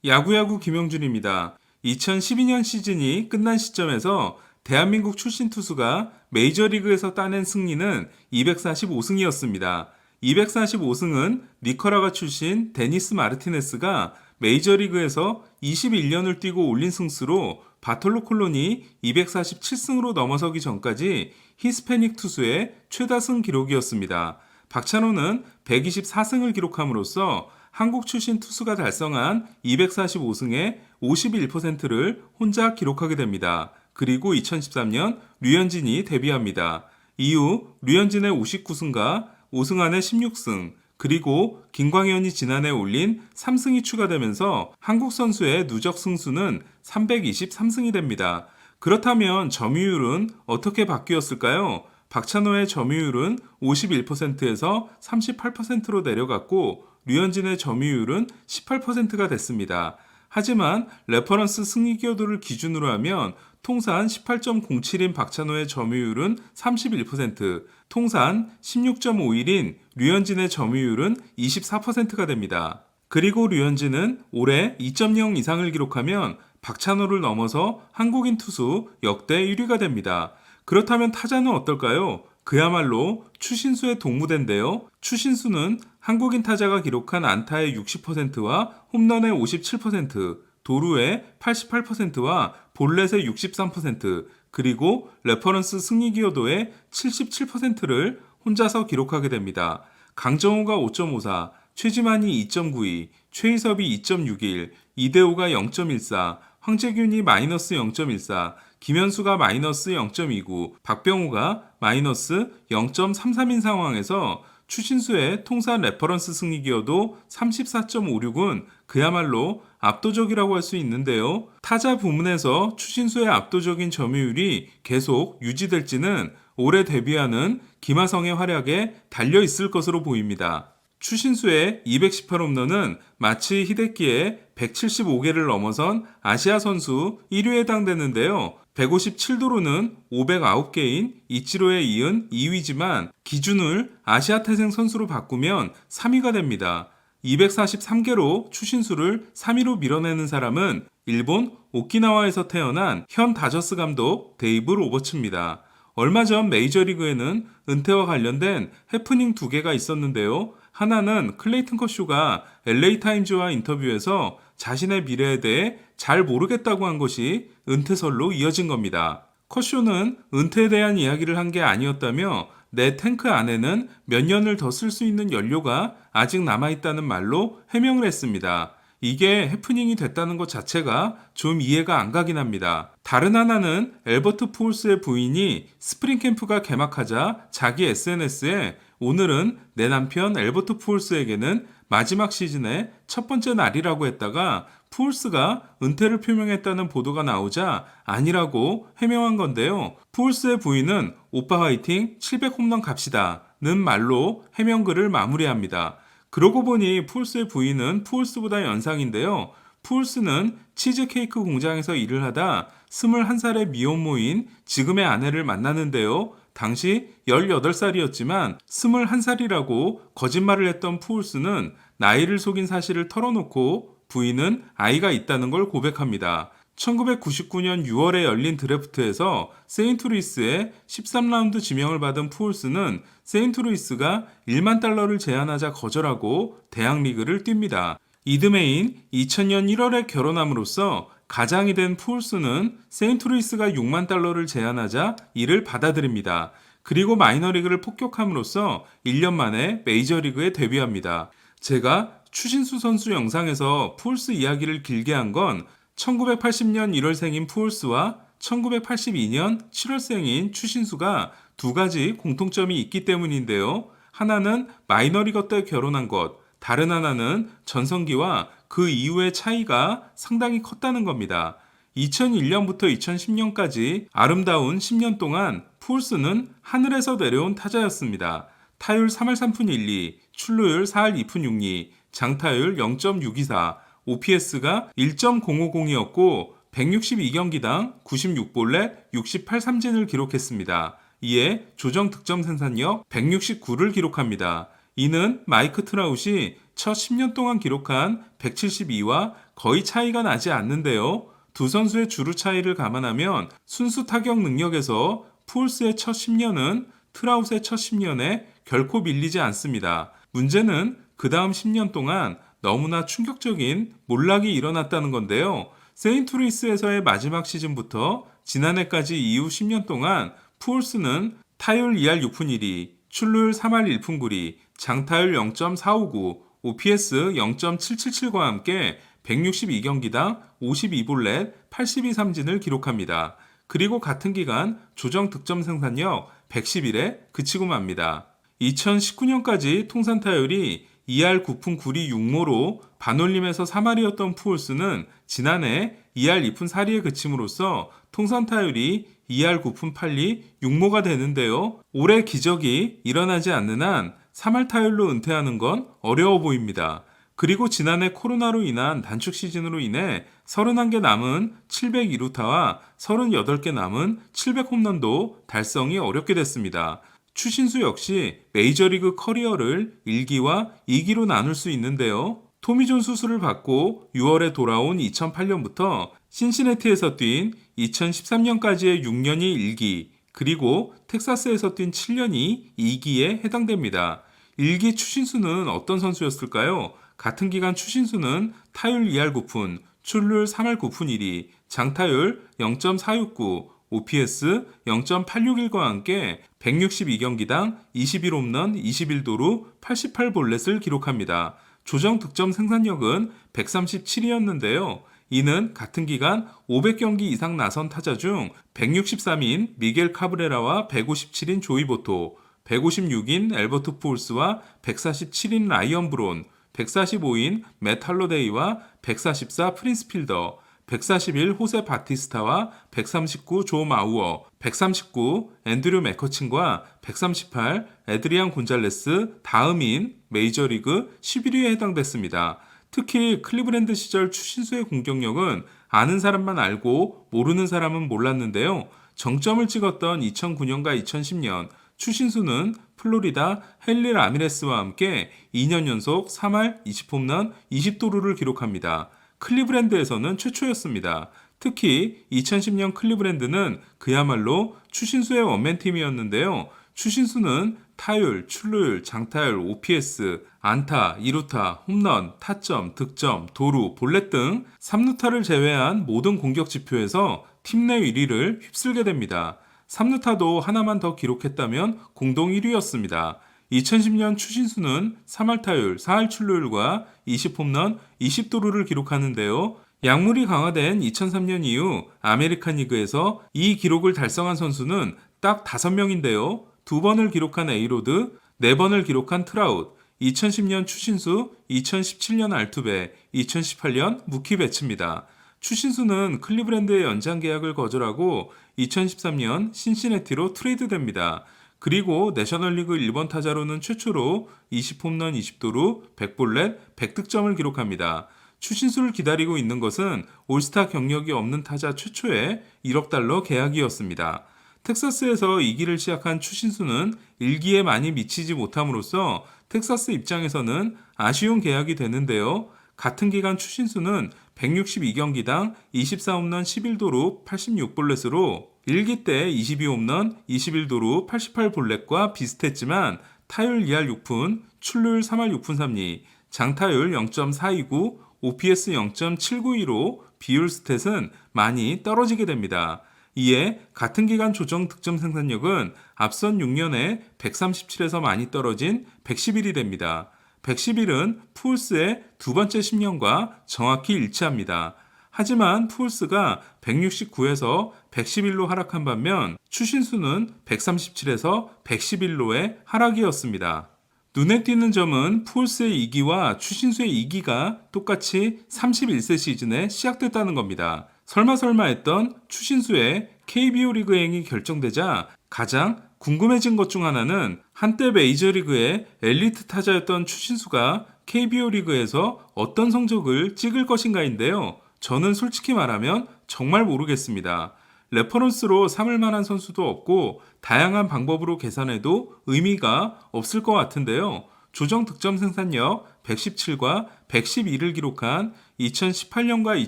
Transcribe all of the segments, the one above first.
야구야구 김영준입니다. 2012년 시즌이 끝난 시점에서 대한민국 출신 투수가 메이저리그에서 따낸 승리는 245승이었습니다. 245승은 니커라과 출신 데니스 마르티네스가 메이저리그에서 21년을 뛰고 올린 승수로 바톨로 콜론이 247승으로 넘어서기 전까지 히스패닉 투수의 최다승 기록이었습니다. 박찬호는 124승을 기록함으로써 한국 출신 투수가 달성한 245승의 51%를 혼자 기록하게 됩니다. 그리고 2013년 류현진이 데뷔합니다. 이후 류현진의 59승과 오승환의 16승, 그리고 김광현이 지난해 올린 3승이 추가되면서 한국 선수의 누적 승수는 323승이 됩니다. 그렇다면 점유율은 어떻게 바뀌었을까요? 박찬호의 점유율은 51%에서 38%로 내려갔고 류현진의 점유율은 18%가 됐습니다. 하지만 레퍼런스 승리 기여도를 기준으로 하면 통산 18.07인 박찬호의 점유율은 31%, 통산 16.51인 류현진의 점유율은 24%가 됩니다. 그리고 류현진은 올해 2.0 이상을 기록하면 박찬호를 넘어서 한국인 투수 역대 1위가 됩니다. 그렇다면 타자는 어떨까요? 그야말로 추신수의 동무대인데요. 추신수는 한국인 타자가 기록한 안타의 60%와 홈런의 57%, 도루의 88%와 볼넷의 63%, 그리고 레퍼런스 승리 기여도의 77%를 혼자서 기록하게 됩니다. 강정호가 5.54, 최지만이 2.92, 최희섭이 2.61, 이대호가 0.14, 황재균이 마이너스 0.14, 김현수가 마이너스 0.29, 박병호가 마이너스 0.33인 상황에서 추신수의 통산 레퍼런스 승리 기여도 34.56은 그야말로 압도적이라고 할 수 있는데요. 타자 부문에서 추신수의 압도적인 점유율이 계속 유지될지는 올해 데뷔하는 김하성의 활약에 달려 있을 것으로 보입니다. 추신수의 218홈런은 마치 히데키의 175개를 넘어선 아시아 선수 1위에 해당되는데요. 157도루는 509개인 이치로에 이은 2위지만 기준을 아시아 태생 선수로 바꾸면 3위가 됩니다. 243개로 추신수를 3위로 밀어내는 사람은 일본 오키나와에서 태어난 현 다저스 감독 데이브 로버츠입니다. 얼마 전 메이저리그에는 은퇴와 관련된 해프닝 2개가 있었는데요. 하나는 클레이튼 커쇼가 LA타임즈와 인터뷰에서 자신의 미래에 대해 잘 모르겠다고 한 것이 은퇴설로 이어진 겁니다. 커쇼는 은퇴에 대한 이야기를 한 게 아니었다며 내 탱크 안에는 몇 년을 더 쓸 수 있는 연료가 아직 남아있다는 말로 해명을 했습니다. 이게 해프닝이 됐다는 것 자체가 좀 이해가 안 가긴 합니다. 다른 하나는 엘버트 푸올스의 부인이 스프링 캠프가 개막하자 자기 SNS에 오늘은 내 남편 엘버트 푸올스에게는 마지막 시즌의 첫 번째 날이라고 했다가 푸올스가 은퇴를 표명했다는 보도가 나오자 아니라고 해명한 건데요. 푸올스의 부인은 오빠 화이팅 700홈런 갑시다 는 말로 해명글을 마무리합니다. 그러고 보니 푸올스의 부인은 푸올스보다 연상인데요. 푸올스는 치즈케이크 공장에서 일을 하다 21살의 미혼모인 지금의 아내를 만나는데요. 당시 18살이었지만 21살이라고 거짓말을 했던 푸올스는 나이를 속인 사실을 털어놓고 부인은 아이가 있다는 걸 고백합니다. 1999년 6월에 열린 드래프트에서 세인트루이스의 13라운드 지명을 받은 푸올스는 세인트루이스가 1만 달러를 제안하자 거절하고 대학리그를 뜁니다. 이듬해인 2000년 1월에 결혼함으로써 가장이 된 푸올스는 세인트루이스가 6만 달러를 제안하자 이를 받아들입니다. 그리고 마이너리그를 폭격함으로써 1년 만에 메이저리그에 데뷔합니다. 제가 추신수 선수 영상에서 푸올스 이야기를 길게 한 건 1980년 1월생인 푸올스와 1982년 7월생인 추신수가 두 가지 공통점이 있기 때문인데요. 하나는 마이너리거 때 결혼한 것, 다른 하나는 전성기와 그 이후의 차이가 상당히 컸다는 겁니다. 2001년부터 2010년까지 아름다운 10년 동안 푸올스는 하늘에서 내려온 타자였습니다. 타율 3할 3푼 1리, 출루율 4할 2푼 6리, 장타율 0.624, OPS가 1.050이었고 162경기당 96볼넷 68삼진을 기록했습니다. 이에 조정 득점 생산력 169를 기록합니다. 이는 마이크 트라웃이 첫 10년 동안 기록한 172와 거의 차이가 나지 않는데요. 두 선수의 주루 차이를 감안하면 순수 타격 능력에서 푸올스의 첫 10년은 트라웃의 첫 10년에 결코 밀리지 않습니다. 문제는 그 다음 10년 동안 너무나 충격적인 몰락이 일어났다는 건데요. 세인트루이스에서의 마지막 시즌부터 지난해까지 이후 10년 동안 푸올스는 타율 2할 6푼 1리, 출루율 3할 1푼 9리, 장타율 0.459, OPS 0.777과 함께 162경기당 52볼넷 82삼진을 기록합니다. 그리고 같은 기간 조정 득점 생산력 111에 그치고 맙니다. 2019년까지 통산 타율이 2할 9푼 9리 6모로 반올림에서 3할이었던 푸올스는 지난해 2할 2푼 4리에 그침으로써 통산 타율이 2할 9푼 8리 6모가 되는데요. 올해 기적이 일어나지 않는 한 3할 타율로 은퇴하는 건 어려워 보입니다. 그리고 지난해 코로나로 인한 단축 시즌으로 인해 31개 남은 702루타와 38개 남은 700홈런도 달성이 어렵게 됐습니다. 추신수 역시 메이저리그 커리어를 1기와 2기로 나눌 수 있는데요. 토미존 수술을 받고 6월에 돌아온 2008년부터 신시내티에서 뛴 2013년까지의 6년이 1기, 그리고 텍사스에서 뛴 7년이 2기에 해당됩니다. 1기 추신수는 어떤 선수였을까요? 같은 기간 추신수는 타율 2할 9푼, 출루율 3할 9푼 1리, 장타율 0.469, OPS 0.861과 함께 162경기당 21홈런 21도루 88볼넷을 기록합니다. 조정 득점 생산력은 137이었는데요. 이는 같은 기간 500경기 이상 나선 타자 중 163인 미겔 카브레라와 157인 조이 보토, 156인 엘버트 푸올스와 147인 라이언 브론, 145인 맷 할로데이와 144 프린스 필더, 141 호세 바티스타와 139 조 마우어, 139 앤드류 맥커친과 138 에드리안 곤잘레스 다음인 메이저리그 11위에 해당됐습니다. 특히 클리브랜드 시절 추신수의 공격력은 아는 사람만 알고 모르는 사람은 몰랐는데요. 정점을 찍었던 2009년과 2010년 추신수는 플로리다 헨리 라미레스와 함께 2년 연속 3할 20홈런 20도루를 기록합니다. 클리브랜드에서는 최초였습니다. 특히 2010년 클리브랜드는 그야말로 추신수의 원맨팀이었는데요. 추신수는 타율, 출루율, 장타율, OPS, 안타, 2루타, 홈런, 타점, 득점, 도루, 볼넷 등 3루타를 제외한 모든 공격 지표에서 팀 내 1위를 휩쓸게 됩니다. 3루타도 하나만 더 기록했다면 공동 1위였습니다. 2010년 추신수는 3할 타율, 4할 출루율과 20홈런, 20도루를 기록하는데요. 약물이 강화된 2003년 이후 아메리칸 리그에서 이 기록을 달성한 선수는 딱 5명인데요. 2번을 기록한 에이로드, 4번을 기록한 트라웃, 2010년 추신수, 2017년 알투베, 2018년 무키 베츠입니다. 추신수는 클리브랜드의 연장 계약을 거절하고 2013년 신시내티로 트레이드됩니다. 그리고 내셔널리그 1번 타자로는 최초로 20홈런 20도루, 100볼넷, 100득점을 기록합니다. 추신수를 기다리고 있는 것은 올스타 경력이 없는 타자 최초의 1억 달러 계약이었습니다. 텍사스에서 2기를 시작한 추신수는 1기에 많이 미치지 못함으로써 텍사스 입장에서는 아쉬운 계약이 되는데요. 같은 기간 추신수는 162경기당 24홈런 11도루 86볼넷으로 1기 때 22홈런 21도루 88볼넷과 비슷했지만 타율 2할 6푼, 출루율 3할 6푼 3리, 장타율 0.429, OPS 0.792로 비율 스탯은 많이 떨어지게 됩니다. 이에 같은 기간 조정 득점 생산력은 앞선 6년에 137에서 많이 떨어진 111이 됩니다. 111은 푸올스의 두 번째 10년과 정확히 일치합니다. 하지만 푸올스가 169에서 111로 하락한 반면 추신수는 137에서 111로의 하락이었습니다. 눈에 띄는 점은 푸올스의 2기와 추신수의 2기가 똑같이 31세 시즌에 시작됐다는 겁니다. 설마 했던 추신수의 KBO 리그행이 결정되자 가장 궁금해진 것 중 하나는 한때 메이저리그의 엘리트 타자였던 추신수가 KBO 리그에서 어떤 성적을 찍을 것인가인데요. 저는 솔직히 말하면 정말 모르겠습니다. 레퍼런스로 삼을 만한 선수도 없고 다양한 방법으로 계산해도 의미가 없을 것 같은데요. 조정 득점 생산력 117과 112를 기록한 2018년과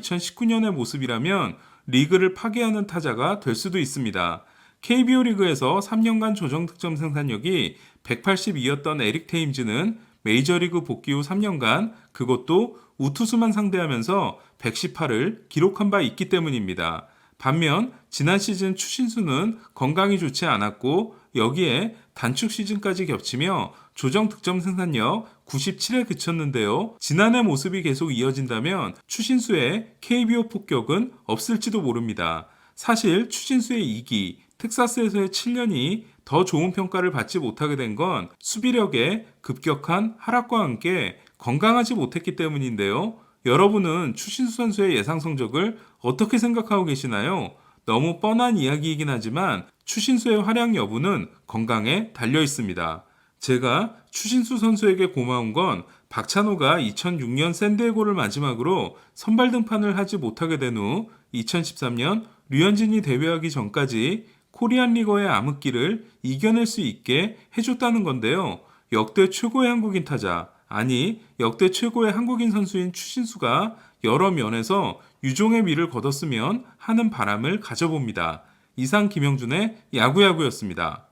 2019년의 모습이라면 리그를 파괴하는 타자가 될 수도 있습니다. KBO 리그에서 3년간 조정 득점 생산력이 182였던 에릭 테임즈는 메이저리그 복귀 후 3년간 그것도 우투수만 상대하면서 118을 기록한 바 있기 때문입니다. 반면 지난 시즌 추신수는 건강이 좋지 않았고 여기에 단축 시즌까지 겹치며 조정 득점 생산력 97에 그쳤는데요. 지난해 모습이 계속 이어진다면 추신수의 KBO 폭격은 없을지도 모릅니다. 사실 추신수의 2기, 텍사스에서의 7년이 더 좋은 평가를 받지 못하게 된 건 수비력의 급격한 하락과 함께 건강하지 못했기 때문인데요. 여러분은 추신수 선수의 예상 성적을 어떻게 생각하고 계시나요? 너무 뻔한 이야기이긴 하지만 추신수의 활약 여부는 건강에 달려 있습니다. 제가 추신수 선수에게 고마운 건 박찬호가 2006년 샌디에고를 마지막으로 선발 등판을 하지 못하게 된 후 2013년 류현진이 데뷔하기 전까지 코리안 리거의 암흑기를 이겨낼 수 있게 해줬다는 건데요. 역대 최고의 한국인 타자, 아니 역대 최고의 한국인 선수인 추신수가 여러 면에서 유종의 미를 거뒀으면 하는 바람을 가져봅니다. 이상 김영준의 야구야구였습니다.